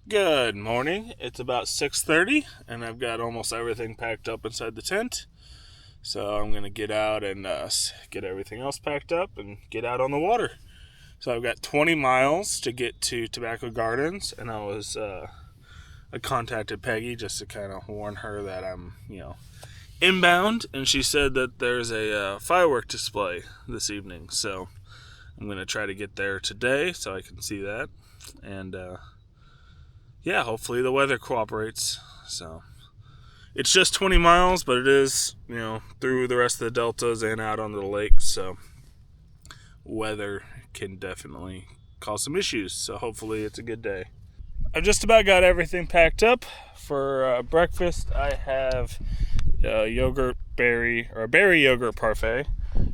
Good morning. It's about 6:30 and I've got almost everything packed up inside the tent. So I'm going to get out and get everything else packed up and get out on the water. So I've got 20 miles to get to Tobacco Gardens, and I contacted Peggy just to kind of warn her that I'm, inbound, and she said that there's a firework display this evening. So I'm going to try to get there today so I can see that. And hopefully the weather cooperates. So it's just 20 miles, but it is, through the rest of the deltas and out onto the lake. So weather can definitely cause some issues. So hopefully it's a good day. I've just about got everything packed up. For breakfast, I have a berry yogurt parfait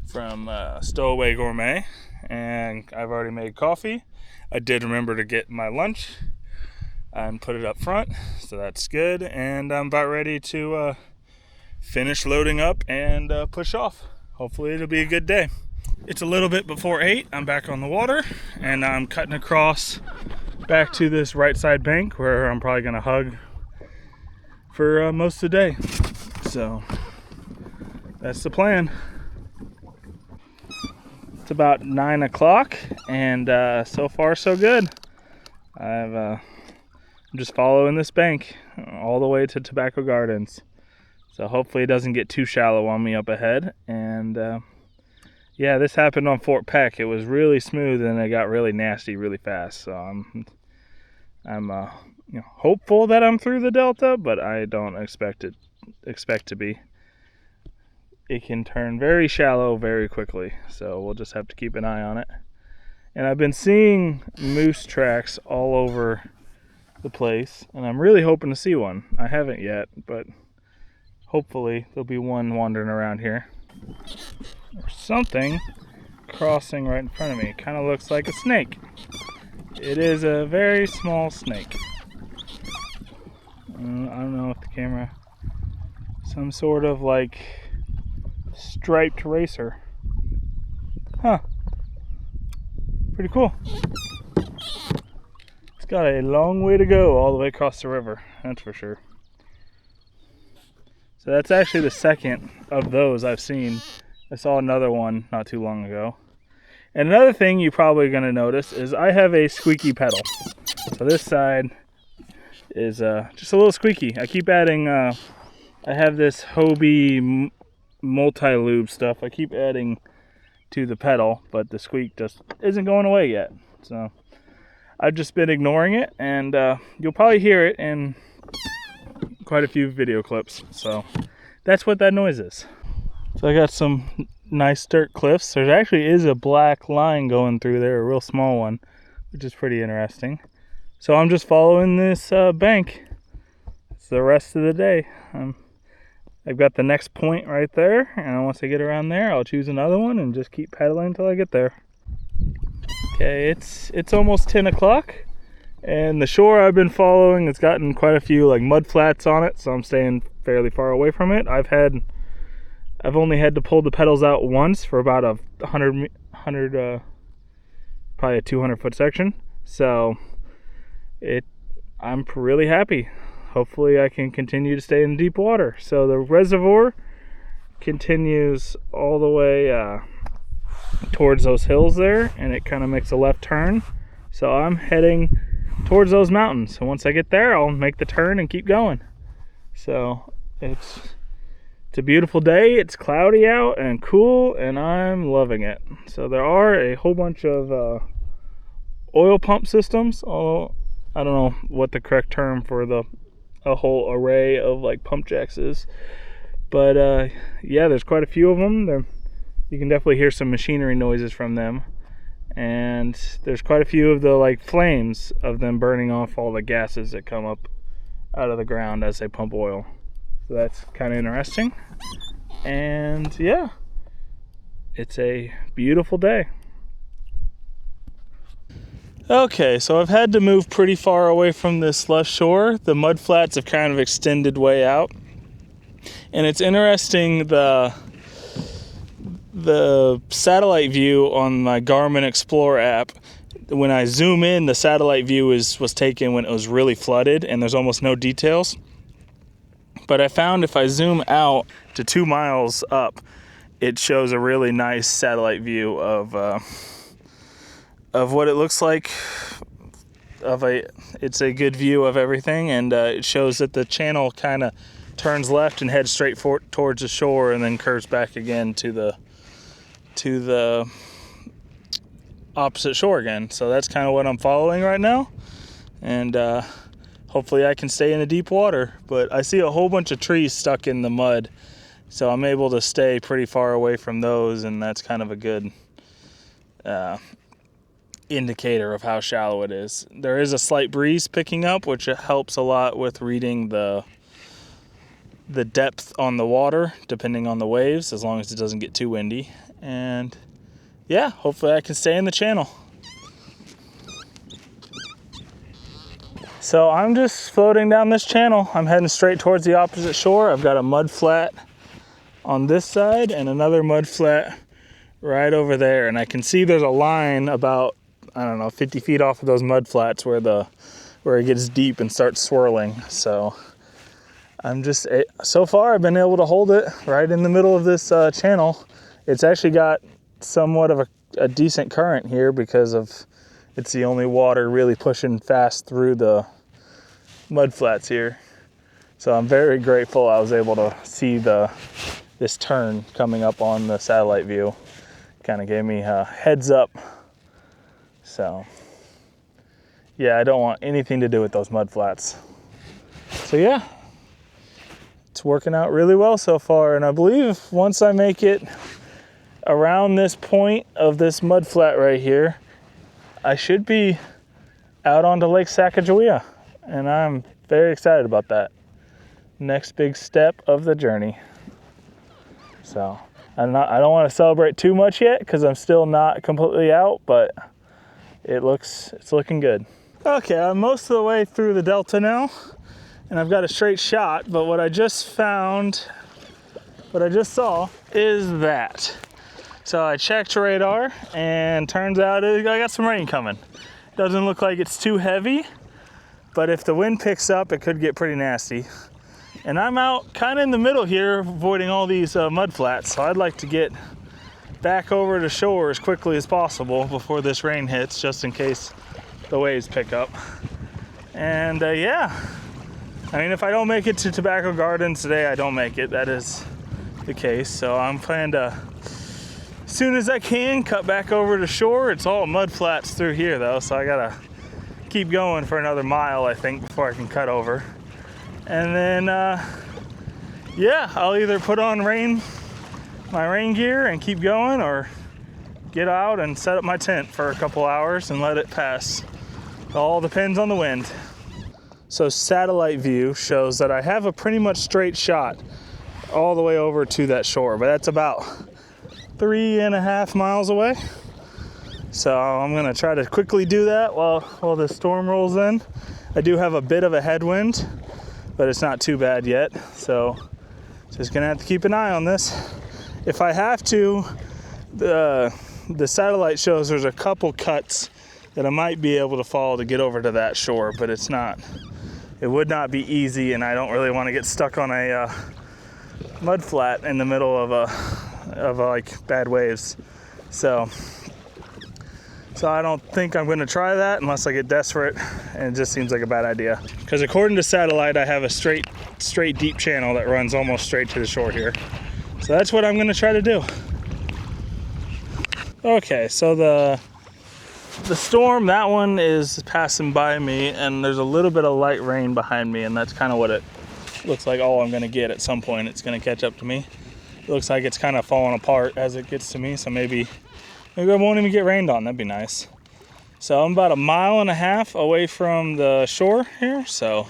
from Stowaway Gourmet, and I've already made coffee. I did remember to get my lunch and put it up front, so that's good. And I'm about ready to finish loading up and push off. Hopefully it'll be a good day. It's a little bit before 8. I'm back on the water, and I'm cutting across back to this right side bank where I'm probably gonna hug for most of the day. So that's the plan. It's about 9 o'clock, and so far so good. I'm just following this bank all the way to Tobacco Gardens. So hopefully it doesn't get too shallow on me up ahead. And this happened on Fort Peck. It was really smooth and it got really nasty really fast. So I'm hopeful that I'm through the delta, but I don't expect to be. It can turn very shallow very quickly, so we'll just have to keep an eye on it. And I've been seeing moose tracks all over the place, and I'm really hoping to see one. I haven't yet, but hopefully there'll be one wandering around here. There's something crossing right in front of me. It kind of looks like a snake. It is a very small snake. I don't know if the camera... Some sort of like striped racer. Huh. Pretty cool. It's got a long way to go all the way across the river, that's for sure. So that's actually the second of those I've seen. I saw another one not too long ago. And another thing you're probably going to notice is I have a squeaky pedal. So this side is just a little squeaky. I keep adding, I have this Hobie multi-lube stuff I keep adding to the pedal, but the squeak just isn't going away yet. So I've just been ignoring it, and you'll probably hear it in quite a few video clips. So that's what that noise is. So I got some nice dirt cliffs. There actually is a black line going through there, a real small one, which is pretty interesting. So I'm just following this bank. It's the rest of the day. I've got the next point right there, and once I get around there, I'll choose another one and just keep pedaling until I get there. Okay, it's almost 10 o'clock, and the shore I've been following, it's gotten quite a few like mud flats on it, so I'm staying fairly far away from it. I've only had to pull the pedals out once for about a 100 probably a 200-foot section. So I'm really happy. Hopefully I can continue to stay in deep water. So the reservoir continues all the way towards those hills there, and it kind of makes a left turn. So I'm heading towards those mountains. So once I get there, I'll make the turn and keep going. So it's a beautiful day. It's cloudy out and cool, and I'm loving it. So there are a whole bunch of oil pump systems. Although I don't know what the correct term for a whole array of like pump jacks is, but there's quite a few of them. You can definitely hear some machinery noises from them, and there's quite a few of the like flames of them burning off all the gases that come up out of the ground as they pump oil. So that's kind of interesting. And yeah, it's a beautiful day. Okay, so I've had to move pretty far away from this left shore. The mud flats have kind of extended way out. And it's interesting, the satellite view on my Garmin Explorer app when I zoom in, the satellite view was taken when it was really flooded and there's almost no details. But I found if I zoom out to 2 miles up, it shows a really nice satellite view of what it looks like. It's a good view of everything, and it shows that the channel kind of turns left and heads straight towards the shore, and then curves back again to the opposite shore again. So that's kind of what I'm following right now, and hopefully I can stay in the deep water. But I see a whole bunch of trees stuck in the mud, so I'm able to stay pretty far away from those, and that's kind of a good indicator of how shallow it is. There is a slight breeze picking up, which helps a lot with reading the depth on the water, depending on the waves, as long as it doesn't get too windy. And yeah, hopefully I can stay in the channel. So I'm just floating down this channel. I'm heading straight towards the opposite shore. I've got a mud flat on this side and another mud flat right over there. And I can see there's a line about, I don't know, 50 feet off of those mud flats where it gets deep and starts swirling. So so far I've been able to hold it right in the middle of this channel. It's actually got somewhat of a decent current here because it's the only water really pushing fast through the mud flats here. So I'm very grateful I was able to see this turn coming up on the satellite view. Kind of gave me a heads up. So yeah, I don't want anything to do with those mud flats. So yeah, it's working out really well so far. And I believe once I make it around this point of this mud flat right here, I should be out onto Lake Sacagawea. And I'm very excited about that. Next big step of the journey. So I don't want to celebrate too much yet because I'm still not completely out, but it's looking good. Okay, I'm most of the way through the delta now, and I've got a straight shot, but what I just saw is that. So I checked radar, and turns out I got some rain coming. Doesn't look like it's too heavy, but if the wind picks up, it could get pretty nasty. And I'm out kind of in the middle here, avoiding all these mud flats, so I'd like to get back over to shore as quickly as possible before this rain hits, just in case the waves pick up. And yeah, I mean, if I don't make it to Tobacco Gardens today, I don't make it. That is the case. So I'm planning to, as soon as I can, cut back over to shore. It's all mud flats through here though, so I gotta keep going for another mile, I think, before I can cut over. And then yeah, I'll either put on my rain gear and keep going, or get out and set up my tent for a couple hours and let it pass. It all depends on the wind. So satellite view shows that I have a pretty much straight shot all the way over to that shore, but that's about 3.5 miles away. So I'm gonna try to quickly do that while the storm rolls in. I do have a bit of a headwind, but it's not too bad yet. So just gonna have to keep an eye on this. If I have to, the satellite shows there's a couple cuts that I might be able to follow to get over to that shore, but it would not be easy, and I don't really want to get stuck on a mud flat in the middle of like bad waves. So I don't think I'm going to try that unless I get desperate, and it just seems like a bad idea. Because according to satellite, I have a straight deep channel that runs almost straight to the shore here. So that's what I'm going to try to do. Okay, so the storm, that one is passing by me, and there's a little bit of light rain behind me, and that's kind of what it looks like all I'm going to get at some point. It's going to catch up to me. It looks like it's kind of falling apart as it gets to me, so maybe I won't even get rained on. That'd be nice. So I'm about 1.5 miles away from the shore here, so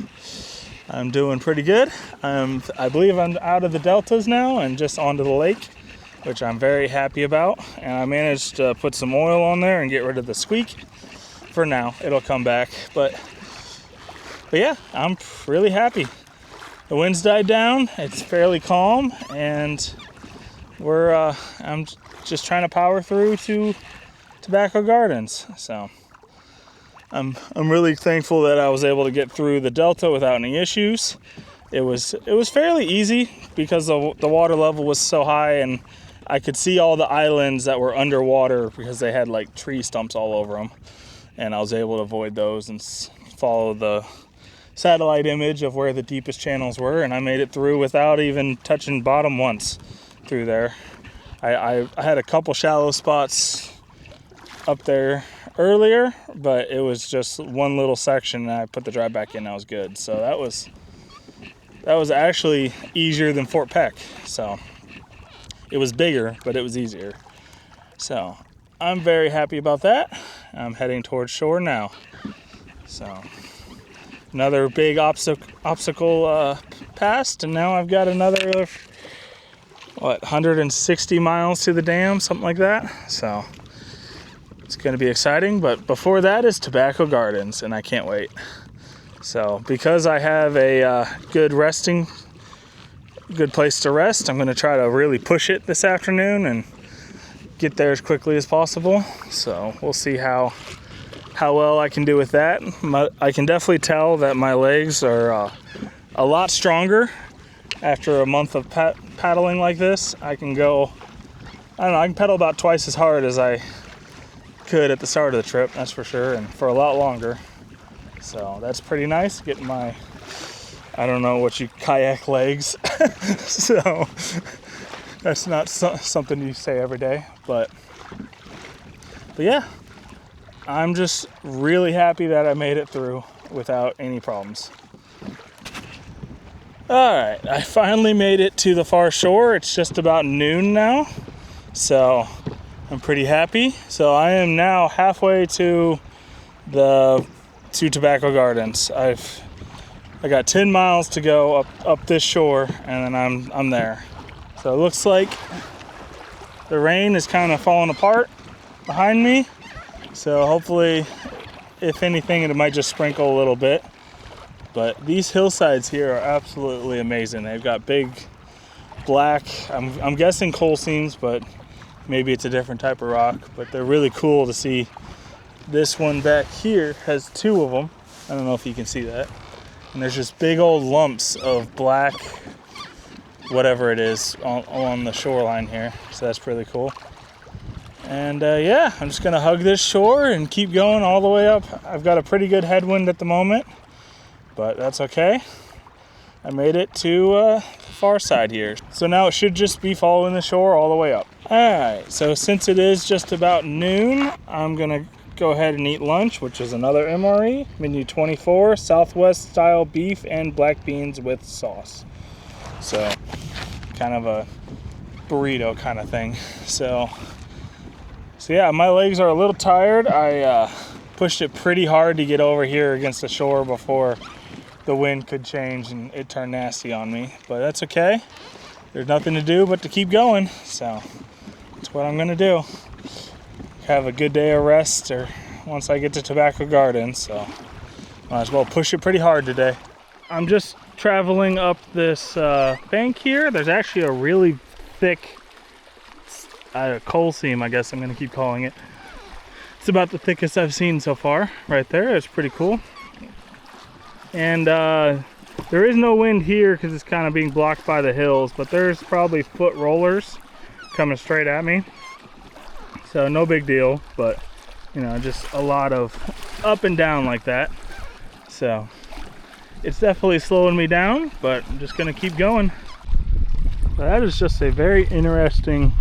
I'm doing pretty good. I believe I'm out of the deltas now and just onto the lake, which I'm very happy about. And I managed to put some oil on there and get rid of the squeak. For now, it'll come back. But yeah, I'm really happy. The wind's died down. It's fairly calm, and I'm just trying to power through to Tobacco Gardens. So I'm really thankful that I was able to get through the delta without any issues. It was fairly easy because the water level was so high, and I could see all the islands that were underwater because they had like tree stumps all over them, and I was able to avoid those and follow the satellite image of where the deepest channels were, and I made it through without even touching bottom once through there. I had a couple shallow spots up there earlier, but it was just one little section, and I put the drive back in and I was good. So that was actually easier than Fort Peck. So it was bigger, but it was easier. So I'm very happy about that. I'm heading towards shore now. So another big obstacle passed, and now I've got another 160 miles to the dam, something like that. So it's going to be exciting, but before that is Tobacco Gardens, and I can't wait. So because I have a good place to rest, I'm going to try to really push it this afternoon and get there as quickly as possible. So we'll see how well I can do with that. I can definitely tell that my legs are a lot stronger after a month of paddling like this. I can go, I don't know, I can pedal about twice as hard as I could at the start of the trip, that's for sure, and for a lot longer. So that's pretty nice, getting my, I don't know what you kayak legs. So that's not something you say every day, but yeah, I'm just really happy that I made it through without any problems. All right, I finally made it to the far shore. It's just about noon now, so I'm pretty happy. So I am now halfway to Tobacco Gardens. I got 10 miles to go up this shore, and then I'm there. So it looks like the rain is kind of falling apart behind me. So hopefully, if anything, it might just sprinkle a little bit. But these hillsides here are absolutely amazing. They've got big black, I'm guessing coal seams, but maybe it's a different type of rock. But they're really cool to see. This one back here has two of them. I don't know if you can see that. And there's just big old lumps of black, whatever it is, on the shoreline here. So that's really cool. And yeah, I'm just gonna hug this shore and keep going all the way up. I've got a pretty good headwind at the moment, but that's okay. I made it to the far side here. So now it should just be following the shore all the way up. All right, so since it is just about noon, I'm gonna go ahead and eat lunch, which is another MRE, menu 24, Southwest style beef and black beans with sauce. So kind of a burrito kind of thing. So yeah, my legs are a little tired. I pushed it pretty hard to get over here against the shore before the wind could change and it turned nasty on me, but that's okay. There's nothing to do but to keep going, so that's what I'm gonna do. Have a good day of rest or once I get to Tobacco Gardens, so might as well push it pretty hard today. I'm just traveling up this bank here. There's actually a really thick coal seam, I guess I'm gonna keep calling it. It's about the thickest I've seen so far right there. It's pretty cool. And there is no wind here because it's kind of being blocked by the hills, but there's probably foot rollers coming straight at me. So no big deal, but you know, just a lot of up and down like that. So it's definitely slowing me down, but I'm just gonna keep going. So that is just a very interesting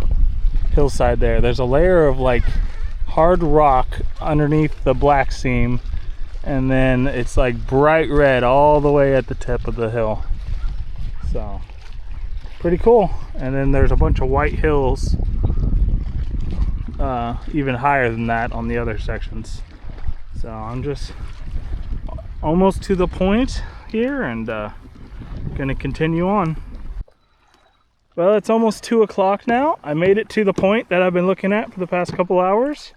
hillside there. There's a layer of like hard rock underneath the black seam, and then it's like bright red all the way at the tip of the hill. So pretty cool. And then there's a bunch of white hills even higher than that on the other sections. So I'm just almost to the point here and gonna continue on. Well, it's almost 2 o'clock now. I made it to the point that I've been looking at for the past couple hours,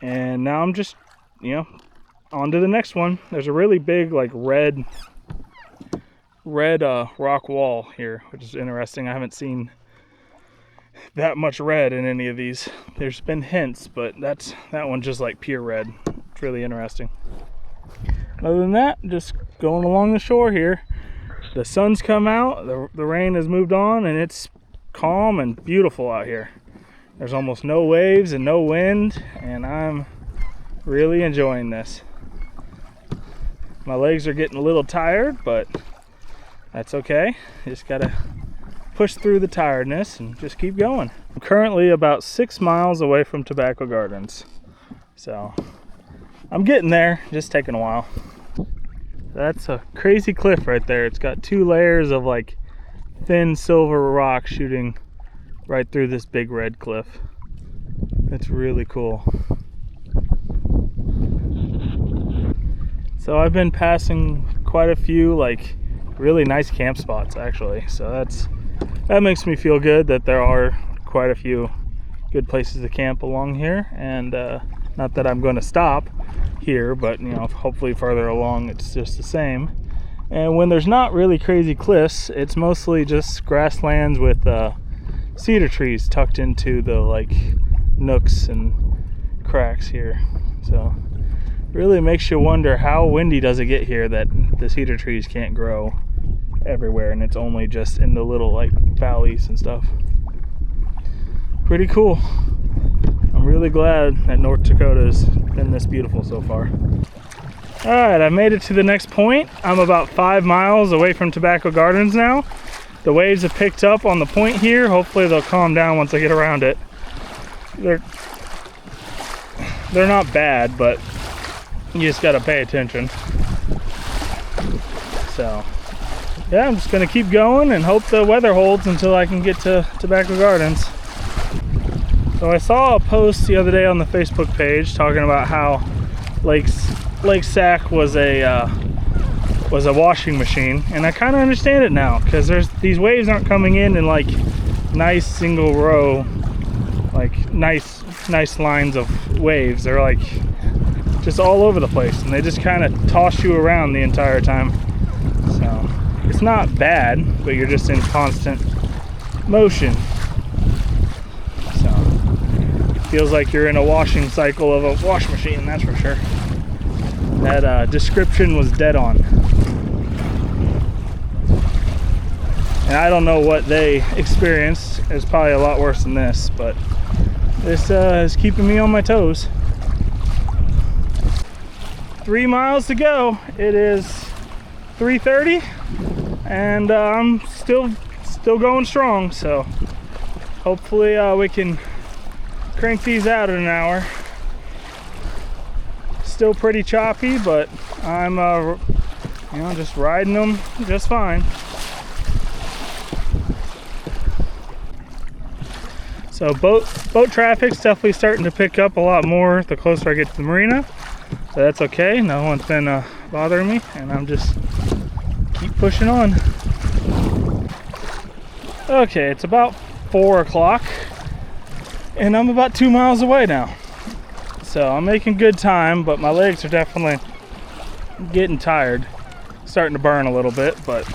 and now I'm just, you know, on to the next one. There's a really big like red rock wall here, which is interesting. I haven't seen that much red in any of these. There's been hints, but that one's just like pure red. It's really interesting. Other than that, just going along the shore here. The sun's come out, the rain has moved on, and it's calm and beautiful out here. There's almost no waves and no wind, and I'm really enjoying this. My legs are getting a little tired, but that's okay. Just gotta push through the tiredness and just keep going. I'm currently about 6 miles away from Tobacco Gardens, so I'm getting there, just taking a while. That's a crazy cliff right there. It's got 2 layers of like thin silver rock shooting right through this big red cliff. It's really cool. So I've been passing quite a few like really nice camp spots actually. So that makes me feel good that there are quite a few good places to camp along here, and not that I'm going to stop here, but you know, hopefully further along it's just the same. And when there's not really crazy cliffs, it's mostly just grasslands with cedar trees tucked into the like nooks and cracks here. So really makes you wonder how windy does it get here that the cedar trees can't grow everywhere and it's only just in the little like valleys and stuff. Pretty cool. I'm really glad that North Dakota's been this beautiful so far. All right, I made it to the next point. I'm about 5 miles away from Tobacco Gardens now. The waves have picked up on the point here. Hopefully they'll calm down once I get around it. They're not bad, but you just gotta pay attention. So yeah, I'm just gonna keep going and hope the weather holds until I can get to Tobacco Gardens. So I saw a post the other day on the Facebook page talking about how Lake Sac was a washing machine, and I kind of understand it now, because these waves aren't coming in like nice single row, like nice lines of waves. They're like just all over the place, and they just kind of toss you around the entire time. So it's not bad, but you're just in constant motion. So it feels like you're in a washing cycle of a wash machine, that's for sure. That description was dead on. And I don't know what they experienced. It's probably a lot worse than this, but this is keeping me on my toes. 3 miles to go. It is 3:30, and I'm still going strong. So hopefully we can crank these out in an hour. Still pretty choppy, but I'm just riding them just fine. So boat traffic's definitely starting to pick up a lot more the closer I get to the marina. So that's okay. No one's been bothering me, and I'm just keep pushing on. Okay, it's about 4 o'clock, and I'm about 2 miles away now. So I'm making good time, but my legs are definitely getting tired. Starting to burn a little bit, but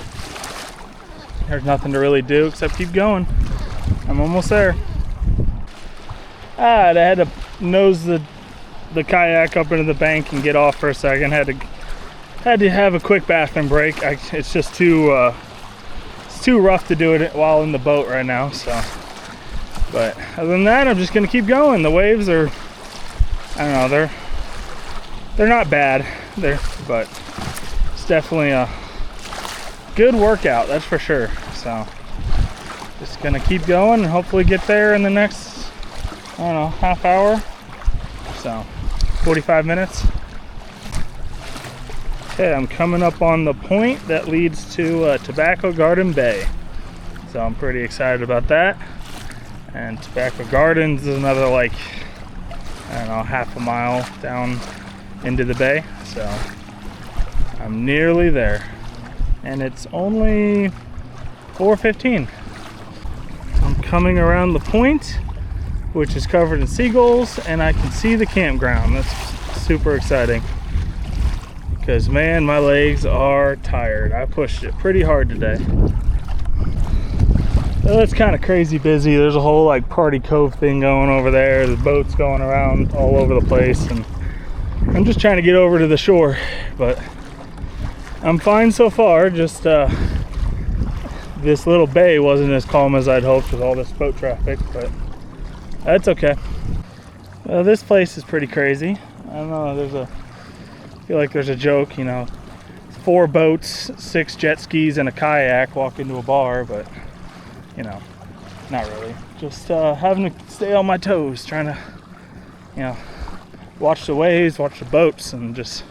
there's nothing to really do except keep going. I'm almost there. I had to nose the kayak up into the bank and get off for a second. Had to have a quick bathroom break. It's just too rough to do it while in the boat right now. So, but other than that, I'm just gonna keep going. The waves are, I don't know, they're not bad. But it's definitely a good workout, that's for sure. So just gonna keep going and hopefully get there in the next, I don't know, half hour. So 45 minutes. Okay, I'm coming up on the point that leads to Tobacco Garden Bay. So I'm pretty excited about that. And Tobacco Gardens is another, like, I don't know, half a mile down into the bay. So I'm nearly there. And it's only 4:15. I'm coming around the point, which is covered in seagulls, and I can see the campground. That's super exciting. Because, man, my legs are tired. I pushed it pretty hard today. Well, it's kind of crazy busy. There's a whole like party cove thing going over there. The boats going around all over the place, and I'm just trying to get over to the shore, but I'm fine so far. Just this little bay wasn't as calm as I'd hoped with all this boat traffic, but that's okay. Well, this place is pretty crazy. I don't know, I feel like there's a joke, you know, 4 boats, 6 jet skis, and a kayak walk into a bar, but, you know, not really. Just having to stay on my toes, trying to, you know, watch the waves, watch the boats, and just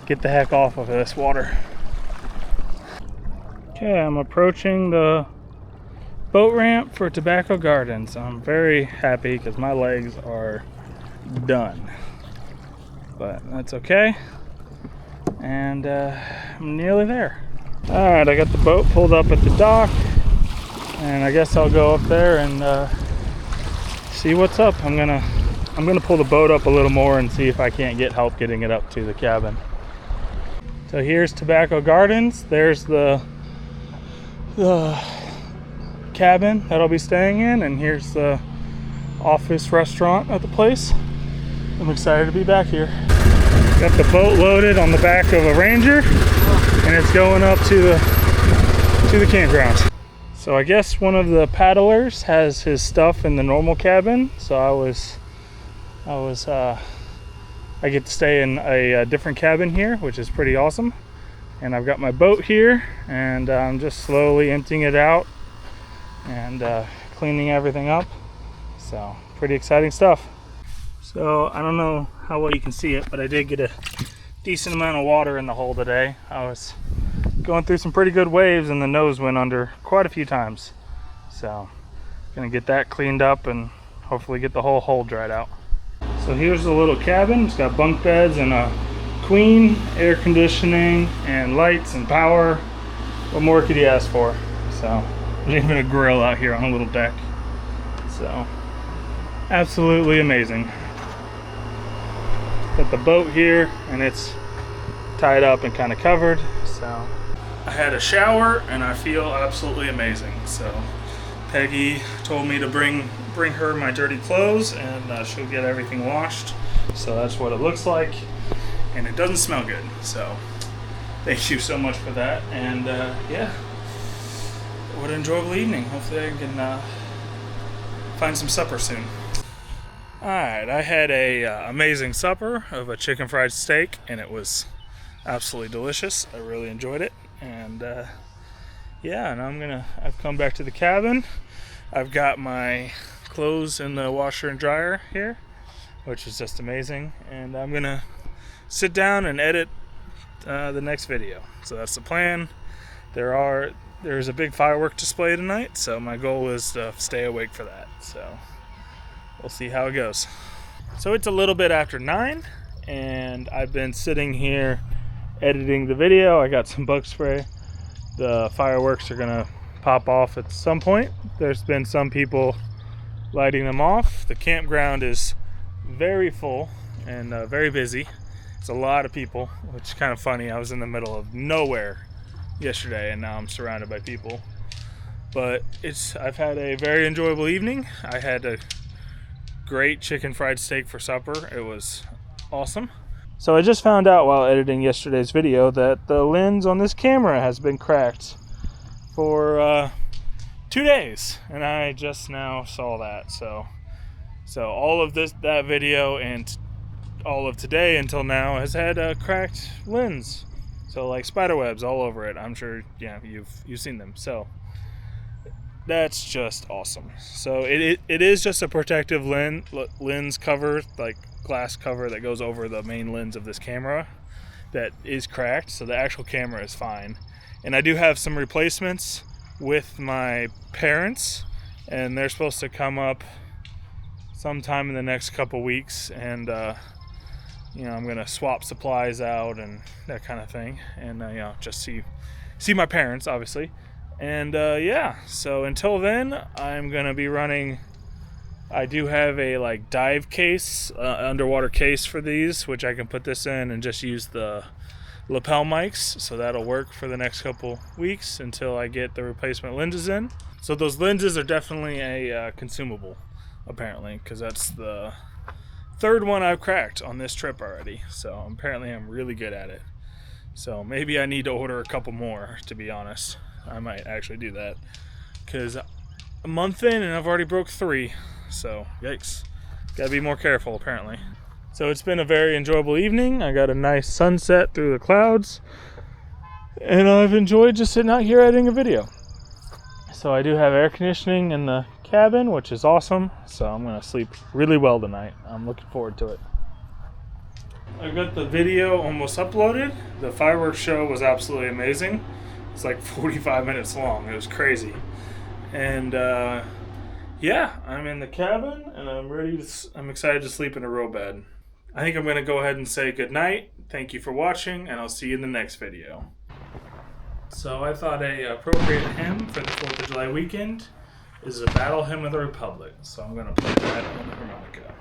get the heck off of this water. Okay, I'm approaching the boat ramp for Tobacco Gardens. I'm very happy because my legs are done, but that's okay. And I'm nearly there. All right, I got the boat pulled up at the dock, and I guess I'll go up there and see what's up. I'm gonna pull the boat up a little more and see if I can't get help getting it up to the cabin. So here's Tobacco Gardens. There's the cabin that I'll be staying in, and here's the office restaurant at the place. I'm excited to be back here. Got the boat loaded on the back of a Ranger, and it's going up to the campground. So I guess one of the paddlers has his stuff in the normal cabin, so I get to stay in a different cabin here, which is pretty awesome. And I've got my boat here, and I'm just slowly emptying it out and cleaning everything up. So pretty exciting stuff. So I don't know how well you can see it, but I did get a decent amount of water in the hole today. I was going through some pretty good waves, and the nose went under quite a few times. So gonna get that cleaned up and hopefully get the whole hole dried out. So here's the little cabin. It's got bunk beds and a queen, air conditioning, and lights and power. What more could you ask for? So there's even a grill out here on a little deck. So absolutely amazing. Got the boat here, and it's tied up and kind of covered. So I had a shower, and I feel absolutely amazing. So Peggy told me to bring her my dirty clothes, and she'll get everything washed. So that's what it looks like, and it doesn't smell good. So thank you so much for that. And yeah, what an enjoyable evening. Hopefully I can find some supper soon. Alright, I had a amazing supper of a chicken fried steak, and it was absolutely delicious. I really enjoyed it. And yeah, and I've come back to the cabin. I've got my clothes in the washer and dryer here, which is just amazing. And I'm gonna sit down and edit the next video. So that's the plan. There's a big firework display tonight, so my goal is to stay awake for that. So we'll see how it goes. So it's a little bit after 9, and I've been sitting here editing the video. I got some bug spray. The fireworks are gonna pop off at some point. There's been some people lighting them off. The campground is very full and very busy. It's a lot of people, which is kind of funny. I was in the middle of nowhere yesterday, and now I'm surrounded by people. But I've had a very enjoyable evening. I had a great chicken fried steak for supper. It was awesome. So I just found out while editing yesterday's video that the lens on this camera has been cracked for 2 days, and I just now saw that. So all of that video and all of today until now has had a cracked lens. So like spider webs all over it. I'm sure you've seen them. So that's just awesome. So it is just a protective lens cover, like glass cover that goes over the main lens of this camera that is cracked. So the actual camera is fine. And I do have some replacements with my parents, and they're supposed to come up sometime in the next couple weeks, and I'm gonna swap supplies out and that kind of thing, and just see my parents, obviously. And yeah, so until then, I'm gonna be running. I do have a dive case, underwater case for these, which I can put this in and just use the lapel mics, so that'll work for the next couple weeks until I get the replacement lenses in. So those lenses are definitely a consumable, apparently, because that's the third one I've cracked on this trip already. So apparently I'm really good at it. So maybe I need to order a couple more, to be honest. I might actually do that. Because a month in and I've already broke 3. So, yikes. Gotta be more careful, apparently. So it's been a very enjoyable evening. I got a nice sunset through the clouds. And I've enjoyed just sitting out here editing a video. So I do have air conditioning in the cabin, which is awesome. So I'm going to sleep really well tonight. I'm looking forward to it. I got the video almost uploaded. The fireworks show was absolutely amazing. It's like 45 minutes long. It was crazy. And yeah, I'm in the cabin and I'm excited to sleep in a real bed. I think I'm going to go ahead and say good night. Thank you for watching, and I'll see you in the next video. So I thought a appropriate hymn for the 4th of July weekend is the Battle Hymn of the Republic. So I'm going to play that on the harmonica.